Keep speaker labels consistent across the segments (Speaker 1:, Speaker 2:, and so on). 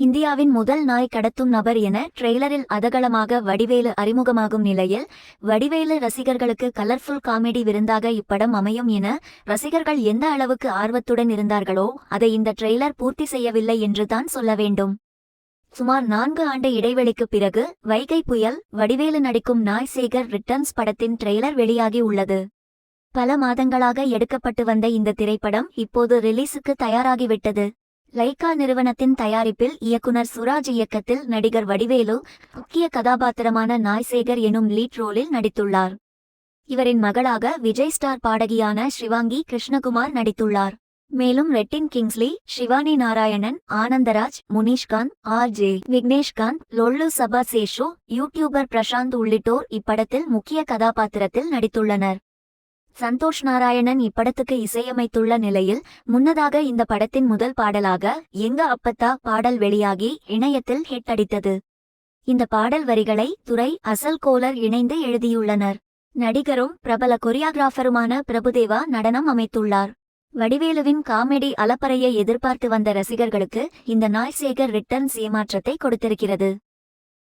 Speaker 1: இந்தியாவின் முதல் நாய் கடத்தும் நபர் என ட்ரெய்லரில் அதகலமாக வடிவேலு அறிமுகமாகும் நிலையில், வடிவேலு ரசிகர்களுக்கு கலர்ஃபுல் காமெடி விருந்தாக இப்படம் அமையும் என ரசிகர்கள் எந்த அளவுக்கு ஆர்வத்துடன் இருந்தார்களோ அதை இந்த ட்ரெய்லர் பூர்த்தி செய்யவில்லை என்றுதான் சொல்ல வேண்டும். சுமார் 4 ஆண்டு இடைவெளிக்கு பிறகு வைகை புயல் வடிவேலு நடிக்கும் நாய் சேகர் ரிட்டர்ன்ஸ் படத்தின் ட்ரெய்லர் வெளியாகி உள்ளது. பல மாதங்களாக எடுக்கப்பட்டு வந்த இந்த திரைப்படம் இப்போது ரிலீஸுக்கு தயாராகிவிட்டது. லைகா நிறுவனத்தின் தயாரிப்பில் இயக்குனர் சுராஜ் இயக்கத்தில் நடிகர் வடிவேலு முக்கிய கதாபாத்திரமான நாய்சேகர் எனும் லீட் ரோலில் நடித்துள்ளார். இவரின் மகளாக விஜய் ஸ்டார் பாடகியான ஷிவாங்கி கிருஷ்ணகுமார் நடித்துள்ளார். மேலும் ரெட்டின் கிங்ஸ்லி, ஷிவானி நாராயணன், ஆனந்தராஜ், முனிஷ்காந்த், ஆர்.ஜே. விக்னேஷ்காந்த், லொல்லு சபா சேஷு, யூடியூபர் பிரசாந்த் உள்ளிட்டோர் இப்படத்தில் முக்கிய கதாபாத்திரத்தில் நடித்துள்ளனர். சந்தோஷ் நாராயணன் இப்படத்துக்கு இசையமைத்துள்ள நிலையில், முன்னதாக இந்த படத்தின் முதல் பாடலாக எங்க அப்பத்தா பாடல் வெளியாகி இணையத்தில் ஹிட் அடித்தது. இந்த பாடல் வரிகளை துரை, அசல் கோலர் இணைந்து எழுதியுள்ளனர். நடிகரும் பிரபல கொரியோகிராஃபருமான பிரபுதேவா நடனம் அமைத்துள்ளார். வடிவேலுவின் காமெடி அலப்பறையை எதிர்பார்த்து வந்த ரசிகர்களுக்கு இந்த நாய்சேகர் ரிட்டர்ன்ஸ் ஏமாற்றத்தை கொடுத்திருக்கிறது.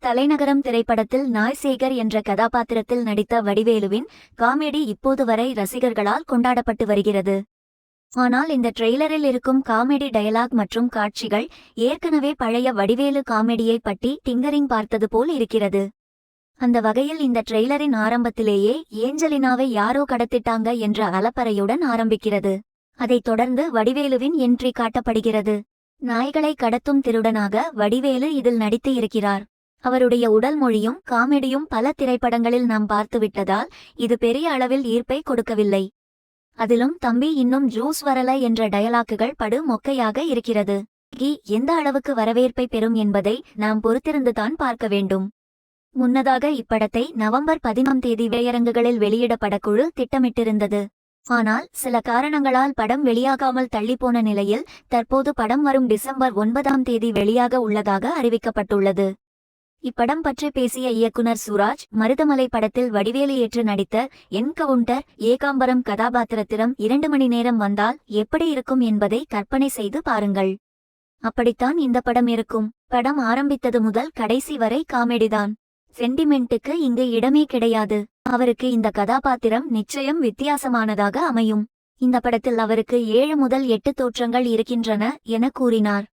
Speaker 1: தலைநகரம் திரைப்படத்தில் நாய்சேகர் என்ற கதாபாத்திரத்தில் நடித்த வடிவேலுவின் காமெடி இப்போது வரை ரசிகர்களால் கொண்டாடப்பட்டு வருகிறது. ஆனால் இந்த ட்ரெய்லரில் இருக்கும் காமெடி டயலாக் மற்றும் காட்சிகள் ஏற்கனவே பழைய வடிவேலு காமெடியை பற்றி டிங்கரிங் பார்த்தது போல் இருக்கிறது. அந்த வகையில் இந்த ட்ரெய்லரின் ஆரம்பத்திலேயே ஏஞ்சலினாவை யாரோ கடத்திட்டாங்க என்ற அலப்பறையுடன் ஆரம்பிக்கிறது. அதைத் தொடர்ந்து வடிவேலுவின் என்ட்ரி காட்டப்படுகிறது. நாய்களை கடத்தும் திருடனாக வடிவேலு இதில் நடித்து இருக்கிறார். அவருடைய உடல் மொழியும் காமெடியும் பல திரைப்படங்களில் நாம் பார்த்துவிட்டதால் இது பெரிய அளவில் ஈர்ப்பை கொடுக்கவில்லை. அதிலும் தம்பி இன்னும் ஜூஸ் வரல என்ற டயலாக்குகள் படு மொக்கையாக இருக்கிறது. எந்த அளவுக்கு வரவேற்பை பெறும் என்பதை நாம் பொறுத்திருந்துதான் பார்க்க வேண்டும். முன்னதாக இப்படத்தை நவம்பர் 10ஆம் தேதி திரையரங்குகளில் வெளியிட படக்குழு திட்டமிட்டிருந்தது. ஆனால் சில காரணங்களால் படம் வெளியாகாமல் தள்ளிப்போன நிலையில் தற்போது படம் வரும் டிசம்பர் 9ஆம் தேதி வெளியாக உள்ளதாக அறிவிக்கப்பட்டுள்ளது. இப்படம் பற்றி பேசிய இயக்குனர் சுராஜ், மருதமலை படத்தில் வடிவேலு ஏற்று நடித்த என்கவுண்டர் ஏகாம்பரம் கதாபாத்திரத்திடம் 2 மணி நேரம் வந்தால் எப்படி இருக்கும் என்பதை கற்பனை செய்து பாருங்கள். அப்படித்தான் இந்த படம் இருக்கும். படம் ஆரம்பித்தது முதல் கடைசி வரை காமெடிதான். சென்டிமெண்ட்டுக்கு இங்கு இடமே கிடையாது. அவருக்கு இந்த கதாபாத்திரம் நிச்சயம் வித்தியாசமானதாக அமையும். இந்த படத்தில் அவருக்கு 7 முதல் 8 தோற்றங்கள் இருக்கின்றன என கூறினார்.